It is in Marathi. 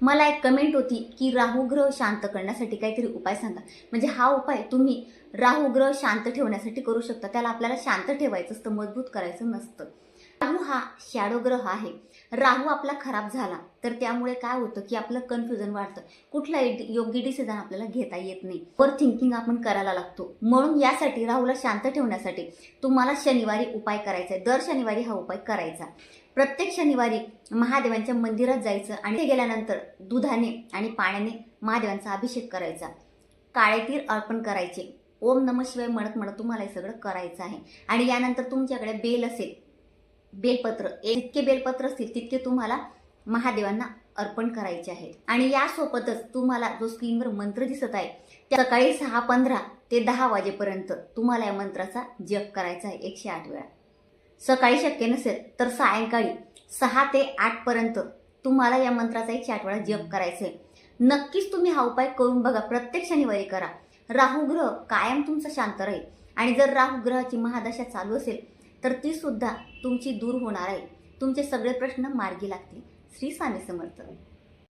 मला एक कमेंट होती की राहू ग्रह शांत करण्यासाठी काहीतरी उपाय सांगा. म्हणजे हा उपाय तुम्ही राहू ग्रह शांत ठेवण्यासाठी करू शकता. त्याला आपल्याला शांत ठेवायचं असतं, मजबूत करायचं नसतं. राहू हा शॅडो ग्रह आहे. राहू आपला खराब झाला तर त्यामुळे काय होतं की आपलं कन्फ्युजन वाढतं. कुठलाही योग्य डिसिजन आपल्याला घेता येत नाही. ओव्हर थिंकिंग आपण करायला लागतो. म्हणून यासाठी राहूला शांत ठेवण्यासाठी तुम्हाला शनिवारी उपाय करायचा आहे. दर शनिवारी हा उपाय करायचा. प्रत्येक शनिवारी महादेवांच्या मंदिरात जायचं आणि ते गेल्यानंतर दुधाने आणि पाण्याने महादेवांचा अभिषेक करायचा. काळे तीळ अर्पण करायचे. ओम नमः शिवाय म्हणत म्हणत तुम्हाला हे सगळं करायचं आहे. आणि यानंतर तुमच्याकडे बेल असेल, बेलपत्र, जितके बेलपत्र असतील तितके तुम्हाला महादेवांना अर्पण करायचे आहेत. आणि यासोबतच तुम्हाला जो स्क्रीनवर मंत्र दिसत आहे त्या सकाळी 6:15 ते 10 वाजेपर्यंत तुम्हाला या मंत्राचा जप करायचा आहे 108 वेळा. सकाळी शक्य नसेल तर सायंकाळी 6 ते 8 पर्यंत तुम्हाला या मंत्राचा 108 वेळा जप करायचा आहे. नक्कीच तुम्ही हा उपाय करून बघा. प्रत्येक शनिवारी करा. राहू ग्रह कायम तुमचा शांत राहील. आणि जर राहू ग्रहाची महादशा चालू असेल तर ती सुद्धा तुमची दूर होणार आहे. तुमचे सगळे प्रश्न मार्गी लागतील. श्री स्वामी समर्थ.